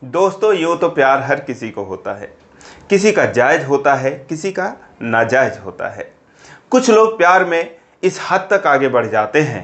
दोस्तों, यूँ तो प्यार हर किसी को होता है। किसी का जायज़ होता है, किसी का नाजायज़ होता है। कुछ लोग प्यार में इस हद तक आगे बढ़ जाते हैं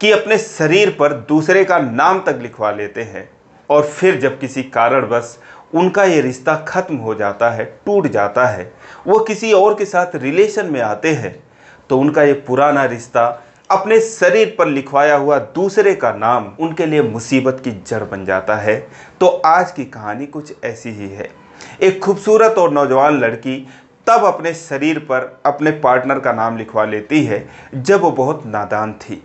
कि अपने शरीर पर दूसरे का नाम तक लिखवा लेते हैं, और फिर जब किसी कारणवश उनका ये रिश्ता ख़त्म हो जाता है, टूट जाता है, वो किसी और के साथ रिलेशन में आते हैं, तो उनका ये पुराना रिश्ता अपने शरीर पर लिखवाया हुआ दूसरे का नाम उनके लिए मुसीबत की जड़ बन जाता है। तो आज की कहानी कुछ ऐसी ही है। एक खूबसूरत और नौजवान लड़की तब अपने शरीर पर अपने पार्टनर का नाम लिखवा लेती है जब वो बहुत नादान थी,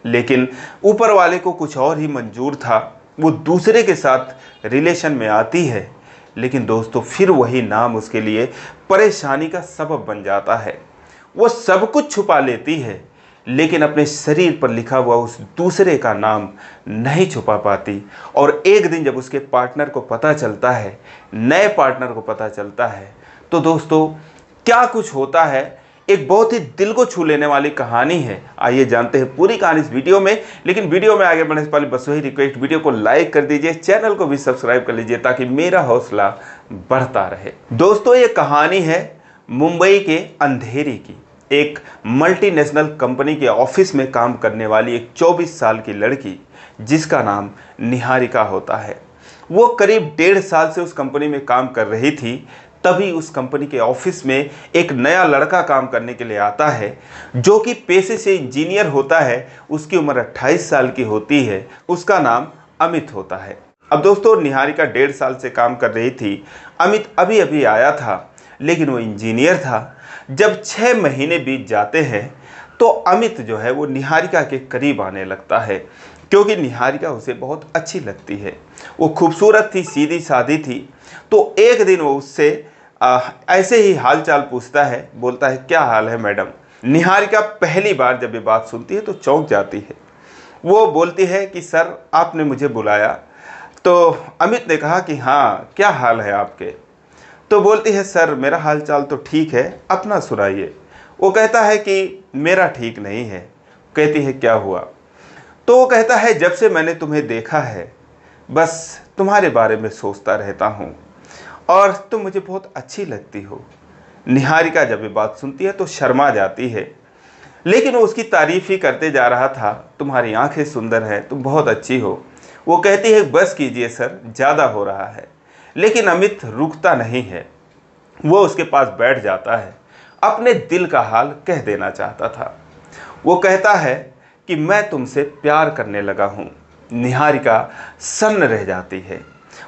लेकिन ऊपर वाले को कुछ और ही मंजूर था। वो दूसरे के साथ रिलेशन में आती है, लेकिन दोस्तों फिर वही नाम उसके लिए परेशानी का सबब बन जाता है। वो सब कुछ छुपा लेती है, लेकिन अपने शरीर पर लिखा हुआ उस दूसरे का नाम नहीं छुपा पाती। और एक दिन जब उसके पार्टनर को पता चलता है, नए पार्टनर को पता चलता है, तो दोस्तों क्या कुछ होता है। एक बहुत ही दिल को छू लेने वाली कहानी है। आइए जानते हैं पूरी कहानी इस वीडियो में। लेकिन वीडियो में आगे बढ़ने से पहले बस वही रिक्वेस्ट, वीडियो को लाइक कर दीजिए, चैनल को भी सब्सक्राइब कर लीजिए ताकि मेरा हौसला बढ़ता रहे। दोस्तों, ये कहानी है मुंबई के अंधेरी की। एक मल्टीनेशनल कंपनी के ऑफिस में काम करने वाली एक 24 साल की लड़की, जिसका नाम निहारिका होता है। वो करीब 1.5 साल से उस कंपनी में काम कर रही थी। तभी उस कंपनी के ऑफिस में एक नया लड़का काम करने के लिए आता है, जो कि पेशे से इंजीनियर होता है। उसकी उम्र 28 साल की होती है। उसका नाम अमित होता है। अब दोस्तों, निहारिका 1.5 साल से काम कर रही थी। अमित अभी अभी आया था, लेकिन वो इंजीनियर था। जब 6 महीने बीत जाते हैं तो अमित जो है वो निहारिका के करीब आने लगता है, क्योंकि निहारिका उसे बहुत अच्छी लगती है। वो खूबसूरत थी, सीधी सादी थी। तो एक दिन वो उससे ऐसे ही हालचाल पूछता है, बोलता है, क्या हाल है मैडम। निहारिका पहली बार जब ये बात सुनती है तो चौंक जाती है। वो बोलती है कि सर, आपने मुझे बुलाया। तो अमित ने कहा कि हाँ, क्या हाल है आपके। तो बोलती है, सर मेरा हालचाल तो ठीक है, अपना सुनाइए। वो कहता है कि मेरा ठीक नहीं है। कहती है, क्या हुआ। तो वो कहता है, जब से मैंने तुम्हें देखा है बस तुम्हारे बारे में सोचता रहता हूँ, और तुम मुझे बहुत अच्छी लगती हो। निहारिका जब ये बात सुनती है तो शर्मा जाती है, लेकिन वो उसकी तारीफ ही करते जा रहा था। तुम्हारी आंखें सुंदर हैं, तुम बहुत अच्छी हो। वो कहती है, बस कीजिए सर, ज़्यादा हो रहा है। लेकिन अमित रुकता नहीं है। वो उसके पास बैठ जाता है, अपने दिल का हाल कह देना चाहता था। वो कहता है कि मैं तुमसे प्यार करने लगा हूँ। निहारिका सन्न रह जाती है।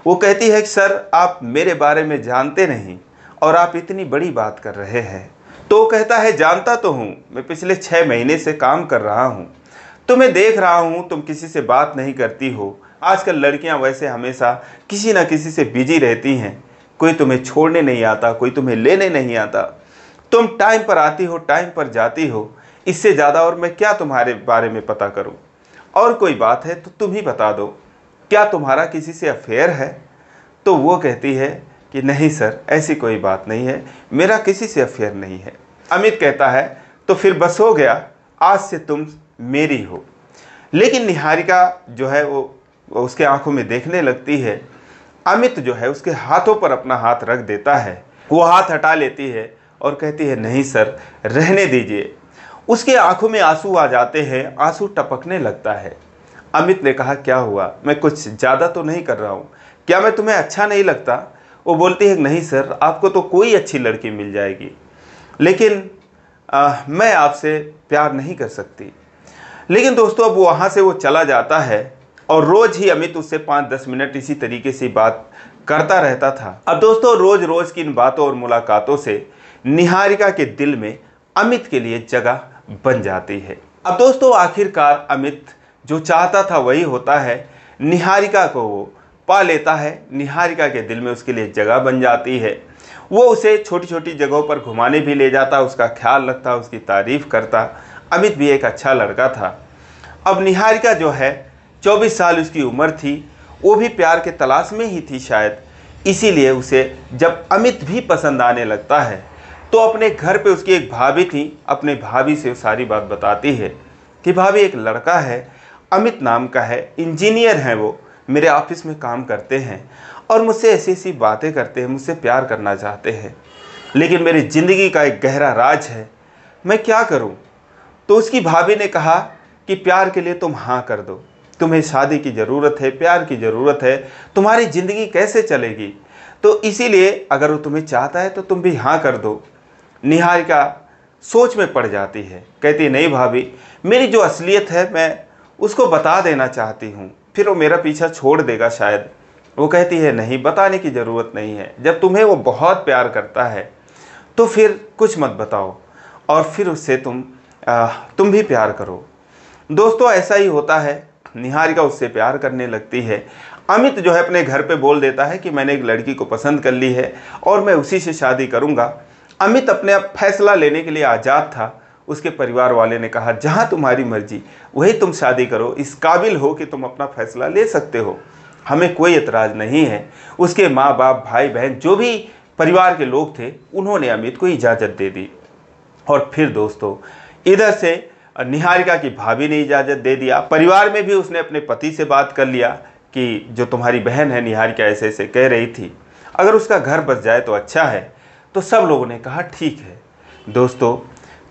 वो कहती है कि सर, आप मेरे बारे में जानते नहीं और आप इतनी बड़ी बात कर रहे हैं। तो वो कहता है, जानता तो हूँ, मैं पिछले 6 महीने से काम कर रहा हूँ। तुम्हें देख रहा हूँ, तुम किसी से बात नहीं करती हो। आजकल लड़कियां वैसे हमेशा किसी ना किसी से बिजी रहती हैं। कोई तुम्हें छोड़ने नहीं आता, कोई तुम्हें लेने नहीं आता। तुम टाइम पर आती हो, टाइम पर जाती हो। इससे ज़्यादा और मैं क्या तुम्हारे बारे में पता करूं। और कोई बात है तो तुम ही बता दो, क्या तुम्हारा किसी से अफेयर है। तो वो कहती है कि नहीं सर, ऐसी कोई बात नहीं है, मेरा किसी से अफेयर नहीं है। अमित कहता है, तो फिर बस हो गया, आज से तुम मेरी हो। लेकिन निहारिका जो है वो उसके आंखों में देखने लगती है। अमित जो है उसके हाथों पर अपना हाथ रख देता है। वो हाथ हटा लेती है और कहती है, नहीं सर, रहने दीजिए। उसके आंखों में आंसू आ जाते हैं, आंसू टपकने लगता है। अमित ने कहा, क्या हुआ, मैं कुछ ज़्यादा तो नहीं कर रहा हूँ, क्या मैं तुम्हें अच्छा नहीं लगता। वो बोलती है, नहीं सर, आपको तो कोई अच्छी लड़की मिल जाएगी, लेकिन मैं आपसे प्यार नहीं कर सकती। लेकिन दोस्तों, अब वहाँ से वो चला जाता है और रोज़ ही अमित उससे 5-10 मिनट इसी तरीके से बात करता रहता था। अब दोस्तों, रोज़ रोज़ की इन बातों और मुलाकातों से निहारिका के दिल में अमित के लिए जगह बन जाती है। अब दोस्तों, आखिरकार अमित जो चाहता था वही होता है। निहारिका को वो पा लेता है। निहारिका के दिल में उसके लिए जगह बन जाती है। वो उसे छोटी छोटी जगहों पर घुमाने भी ले जाता, उसका ख्याल रखता, उसकी तारीफ़ करता। अमित भी एक अच्छा लड़का था। अब निहारिका जो है, 24 साल उसकी उम्र थी, वो भी प्यार के तलाश में ही थी शायद। इसीलिए उसे जब अमित भी पसंद आने लगता है तो अपने घर पे उसकी एक भाभी थी, अपने भाभी से सारी बात बताती है कि भाभी, एक लड़का है, अमित नाम का है, इंजीनियर है वो, मेरे ऑफिस में काम करते हैं और मुझसे ऐसी ऐसी बातें करते हैं, मुझसे प्यार करना चाहते हैं, लेकिन मेरी ज़िंदगी का एक गहरा राज है, मैं क्या करूं? तो उसकी भाभी ने कहा कि प्यार के लिए तुम हाँ कर दो, तुम्हें शादी की ज़रूरत है, प्यार की ज़रूरत है, तुम्हारी ज़िंदगी कैसे चलेगी? तो इसीलिए अगर वो तुम्हें चाहता है तो तुम भी हाँ कर दो। निहारिका सोच में पड़ जाती है, कहती है नहीं भाभी, मेरी जो असलियत है मैं उसको बता देना चाहती हूँ, फिर वो मेरा पीछा छोड़ देगा शायद। वो कहती है नहीं, बताने की ज़रूरत नहीं है, जब तुम्हें वो बहुत प्यार करता है तो फिर कुछ मत बताओ और फिर उससे तुम भी प्यार करो। दोस्तों ऐसा ही होता है, निहारिका उससे प्यार करने लगती है। अमित जो है अपने घर पे बोल देता है कि मैंने एक लड़की को पसंद कर ली है और मैं उसी से शादी करूंगा। अमित अपने आप फैसला लेने के लिए आज़ाद था। उसके परिवार वाले ने कहा जहाँ तुम्हारी मर्जी वही तुम शादी करो, इस काबिल हो कि तुम अपना फैसला ले सकते हो, हमें कोई एतराज़ नहीं है। उसके माँ बाप, भाई बहन, जो भी परिवार के लोग थे, उन्होंने अमित को इजाज़त दे दी। और फिर दोस्तों इधर से निहारिका की भाभी ने इजाज़त दे दिया। परिवार में भी उसने अपने पति से बात कर लिया कि जो तुम्हारी बहन है निहारिका ऐसे ऐसे कह रही थी, अगर उसका घर बस जाए तो अच्छा है। तो सब लोगों ने कहा ठीक है। दोस्तों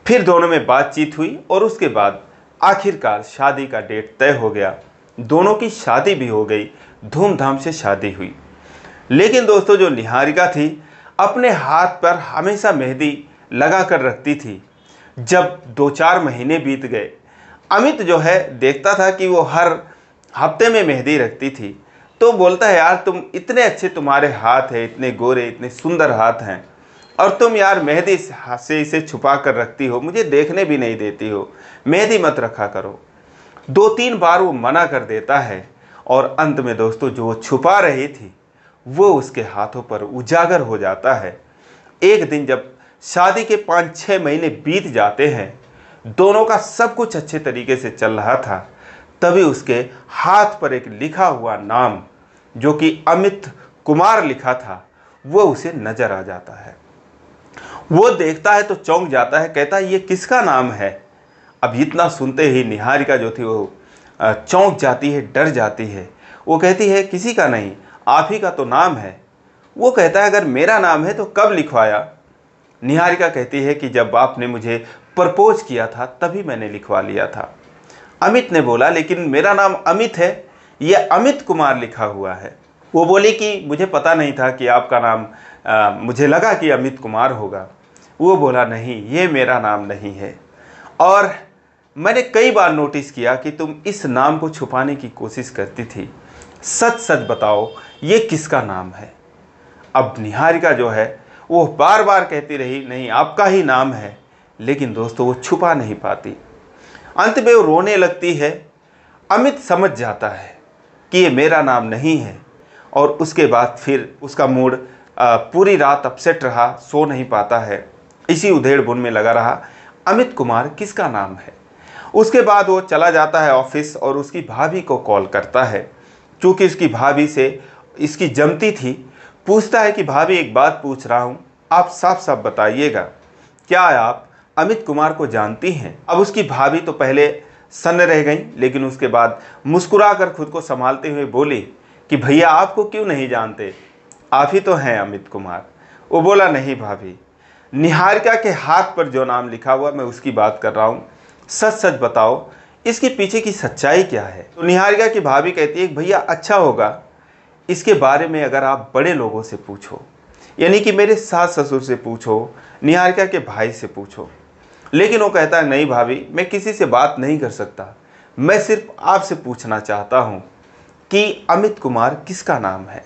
फिर दोनों में बातचीत हुई और उसके बाद आखिरकार शादी का डेट तय हो गया। दोनों की शादी भी हो गई, धूमधाम से शादी हुई। लेकिन दोस्तों जो निहारिका थी अपने हाथ पर हमेशा मेहंदी लगा कर रखती थी। जब 2-4 महीने बीत गए, अमित जो है देखता था कि वो हर हफ्ते में मेहंदी रखती थी, तो बोलता है यार तुम इतने अच्छे, तुम्हारे हाथ है, इतने गोरे, इतने सुंदर हाथ हैं, और तुम यार मेहंदी से इसे छुपा कर रखती हो, मुझे देखने भी नहीं देती हो, मेहंदी मत रखा करो। 2-3 बार वो मना कर देता है और अंत में दोस्तों जो वो छुपा रही थी वो उसके हाथों पर उजागर हो जाता है। एक दिन जब शादी के 5-6 महीने बीत जाते हैं, दोनों का सब कुछ अच्छे तरीके से चल रहा था, तभी उसके हाथ पर एक लिखा हुआ नाम जो कि अमित कुमार लिखा था वो उसे नजर आ जाता है। वो देखता है तो चौंक जाता है, कहता है ये किसका नाम है? अब इतना सुनते ही निहारिका जो थी वो चौंक जाती है, डर जाती है। वो कहती है किसी का नहीं, आप ही का तो नाम है। वो कहता है अगर मेरा नाम है तो कब लिखवाया? निहारिका कहती है कि जब आपने मुझे प्रपोज किया था तभी मैंने लिखवा लिया था। अमित ने बोला लेकिन मेरा नाम अमित है, ये अमित कुमार लिखा हुआ है। वो बोली कि मुझे पता नहीं था कि आपका नाम, मुझे लगा कि अमित कुमार होगा। वो बोला नहीं, ये मेरा नाम नहीं है, और मैंने कई बार नोटिस किया कि तुम इस नाम को छुपाने की कोशिश करती थी, सच सच बताओ ये किसका नाम है? अब निहारिका जो है वो बार बार कहती रही नहीं आपका ही नाम है, लेकिन दोस्तों वो छुपा नहीं पाती। अंत में वो रोने लगती है। अमित समझ जाता है कि ये मेरा नाम नहीं है, और उसके बाद फिर उसका मूड पूरी रात अपसेट रहा, सो नहीं पाता है, इसी उधेड़ बुन में लगा रहा अमित कुमार किसका नाम है। उसके बाद वो चला जाता है ऑफिस और उसकी भाभी को कॉल करता है। चूँकि इसकी भाभी से इसकी जमती थी, पूछता है कि भाभी एक बात पूछ रहा हूँ, आप साफ साफ बताइएगा, क्या आप अमित कुमार को जानती हैं? अब उसकी भाभी तो पहले सन्न रह गई, लेकिन उसके बाद मुस्कुराकर खुद को संभालते हुए बोली कि भैया आपको क्यों नहीं जानते, आप ही तो हैं अमित कुमार। वो बोला नहीं भाभी, निहारिका के हाथ पर जो नाम लिखा हुआ मैं उसकी बात कर रहा हूँ, सच सच बताओ इसके पीछे की सच्चाई क्या है? तो निहारिका की भाभी कहती है भैया अच्छा होगा इसके बारे में अगर आप बड़े लोगों से पूछो, यानी कि मेरे सास ससुर से पूछो, निहारिका के भाई से पूछो। लेकिन वो कहता है नहीं भाभी, मैं किसी से बात नहीं कर सकता, मैं सिर्फ आपसे पूछना चाहता हूँ कि अमित कुमार किसका नाम है।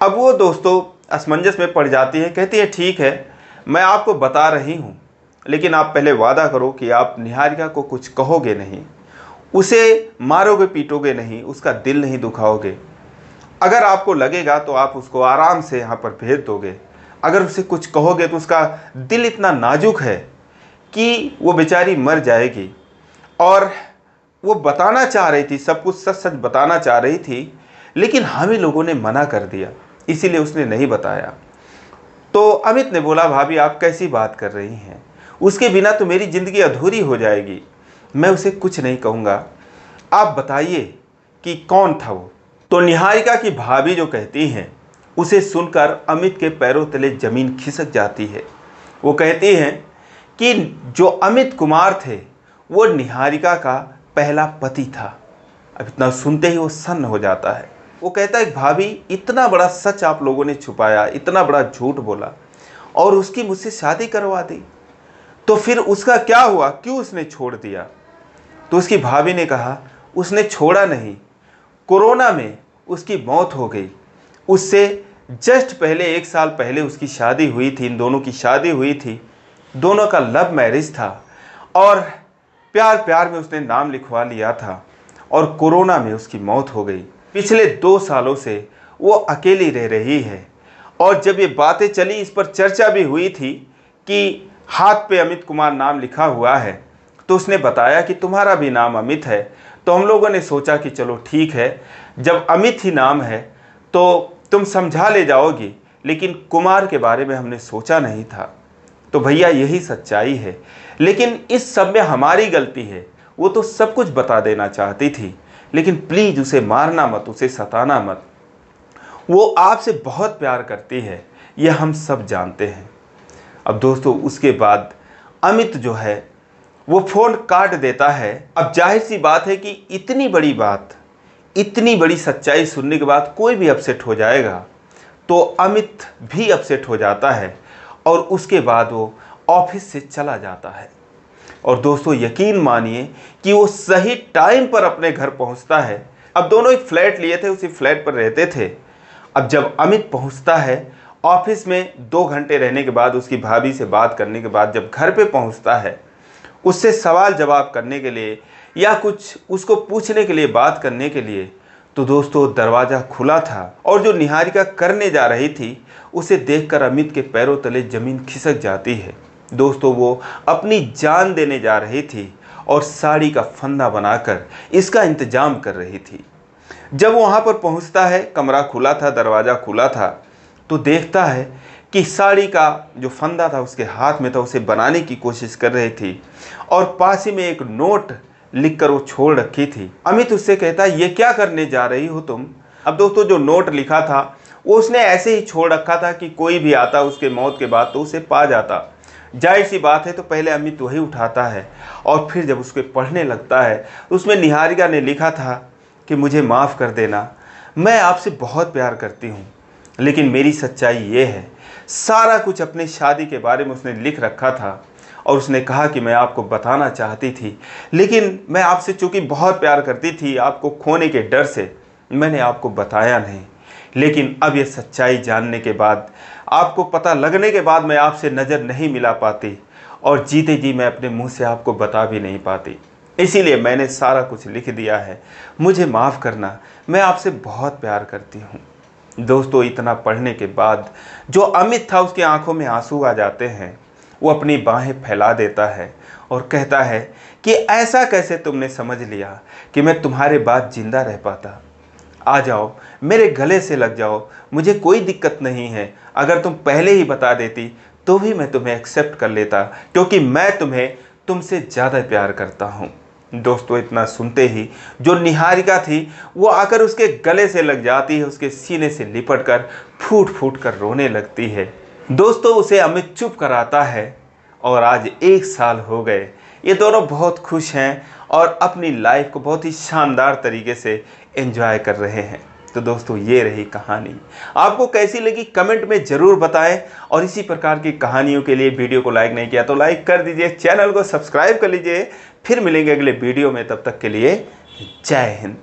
अब वो दोस्तों असमंजस में पड़ जाती है, कहती है ठीक है मैं आपको बता रही हूँ, लेकिन आप पहले वादा करो कि आप निहारिका को कुछ कहोगे नहीं, उसे मारोगे पीटोगे नहीं, उसका दिल नहीं दुखाओगे। अगर आपको लगेगा तो आप उसको आराम से यहाँ पर भेज दोगे, अगर उसे कुछ कहोगे तो उसका दिल इतना नाजुक है कि वो बेचारी मर जाएगी। और वो बताना चाह रही थी, सब कुछ सच सच बताना चाह रही थी, लेकिन हम ही लोगों ने मना कर दिया, इसीलिए उसने नहीं बताया। तो अमित ने बोला भाभी आप कैसी बात कर रही हैं, उसके बिना तो मेरी ज़िंदगी अधूरी हो जाएगी, मैं उसे कुछ नहीं कहूँगा, आप बताइए कि कौन था वो। तो निहारिका की भाभी जो कहती हैं उसे सुनकर अमित के पैरों तले जमीन खिसक जाती है। वो कहती हैं कि जो अमित कुमार थे वो निहारिका का पहला पति था। अब इतना सुनते ही वो सन्न हो जाता है। वो कहता है भाभी, इतना बड़ा सच आप लोगों ने छुपाया, इतना बड़ा झूठ बोला और उसकी मुझसे शादी करवा दी, तो फिर उसका क्या हुआ, क्यों उसने छोड़ दिया? तो उसकी भाभी ने कहा उसने छोड़ा नहीं, कोरोना में उसकी मौत हो गई। उससे जस्ट पहले 1 साल पहले उसकी शादी हुई थी, इन दोनों की शादी हुई थी। दोनों का लव मैरिज था और प्यार प्यार में उसने नाम लिखवा लिया था और कोरोना में उसकी मौत हो गई। पिछले 2 सालों से वो अकेली रह रही है और जब ये बातें चली, इस पर चर्चा भी हुई थी कि हाथ पे अमित कुमार नाम लिखा हुआ है, तो उसने बताया कि तुम्हारा भी नाम अमित है। तो हम लोगों ने सोचा कि चलो ठीक है, जब अमित ही नाम है तो तुम समझा ले जाओगी, लेकिन कुमार के बारे में हमने सोचा नहीं था। तो भैया यही सच्चाई है, लेकिन इस सब में हमारी गलती है। वो तो सब कुछ बता देना चाहती थी, लेकिन प्लीज़ उसे मारना मत, उसे सताना मत। वो आपसे बहुत प्यार करती है, यह हम सब जानते हैं। अब दोस्तों उसके बाद अमित जो है वो फ़ोन काट देता है। अब जाहिर सी बात है कि इतनी बड़ी बात, इतनी बड़ी सच्चाई सुनने के बाद कोई भी अपसेट हो जाएगा, तो अमित भी अपसेट हो जाता है और उसके बाद वो ऑफिस से चला जाता है। और दोस्तों यकीन मानिए कि वो सही टाइम पर अपने घर पहुंचता है। अब दोनों एक फ्लैट लिए थे, उसी फ्लैट पर रहते थे। अब जब अमित पहुंचता है ऑफिस में 2 घंटे रहने के बाद, उसकी भाभी से बात करने के बाद जब घर पे पहुंचता है, उससे सवाल जवाब करने के लिए या कुछ उसको पूछने के लिए, बात करने के लिए, तो दोस्तों दरवाज़ा खुला था और जो निहारिका करने जा रही थी उसे देखकर अमित के पैरों तले ज़मीन खिसक जाती है। दोस्तों वो अपनी जान देने जा रही थी और साड़ी का फंदा बनाकर इसका इंतजाम कर रही थी। जब वो वहाँ पर पहुँचता है, कमरा खुला था, दरवाज़ा खुला था, तो देखता है कि साड़ी का जो फंदा था उसके हाथ में था, उसे बनाने की कोशिश कर रही थी और पास ही में एक नोट लिखकर वो छोड़ रखी थी। अमित उससे कहता है ये क्या करने जा रही हो तुम? अब दोस्तों जो नोट लिखा था वो उसने ऐसे ही छोड़ रखा था कि कोई भी आता उसके मौत के बाद तो उसे पा जाता। जाहिर सी बात है, तो पहले अमित वही उठाता है और फिर जब उसके पढ़ने लगता है, उसमें निहारिका ने लिखा था कि मुझे माफ़ कर देना, मैं आपसे बहुत प्यार करती हूँ, लेकिन मेरी सच्चाई ये है। सारा कुछ अपनी शादी के बारे में उसने लिख रखा था और उसने कहा कि मैं आपको बताना चाहती थी, लेकिन मैं आपसे चूँकि बहुत प्यार करती थी, आपको खोने के डर से मैंने आपको बताया नहीं। लेकिन अब ये सच्चाई जानने के बाद, आपको पता लगने के बाद मैं आपसे नज़र नहीं मिला पाती और जीते जी मैं अपने मुंह से आपको बता भी नहीं पाती। इसीलिए मैंने सारा कुछ लिख दिया है, मुझे माफ़ करना, मैं आपसे बहुत प्यार करती हूँ। दोस्तों इतना पढ़ने के बाद जो अमित था उसकी आंखों में आंसू आ जाते हैं। वो अपनी बाहें फैला देता है और कहता है कि ऐसा कैसे तुमने समझ लिया कि मैं तुम्हारे बाद जिंदा रह पाता? आ जाओ, मेरे गले से लग जाओ, मुझे कोई दिक्कत नहीं है। अगर तुम पहले ही बता देती तो भी मैं तुम्हें एक्सेप्ट कर लेता, क्योंकि मैं तुम्हें तुमसे ज़्यादा प्यार करता हूँ। दोस्तों इतना सुनते ही जो निहारिका थी वो आकर उसके गले से लग जाती है, उसके सीने से लिपट कर फूट फूट कर रोने लगती है। दोस्तों उसे अमित चुप कराता है और आज 1 साल हो गए। ये दोनों बहुत खुश हैं और अपनी लाइफ को बहुत ही शानदार तरीके से एंजॉय कर रहे हैं। तो दोस्तों ये रही कहानी, आपको कैसी लगी कमेंट में ज़रूर बताएं और इसी प्रकार की कहानियों के लिए वीडियो को लाइक नहीं किया तो लाइक कर दीजिए, चैनल को सब्सक्राइब कर लीजिए। फिर मिलेंगे अगले वीडियो में, तब तक के लिए जय हिंद।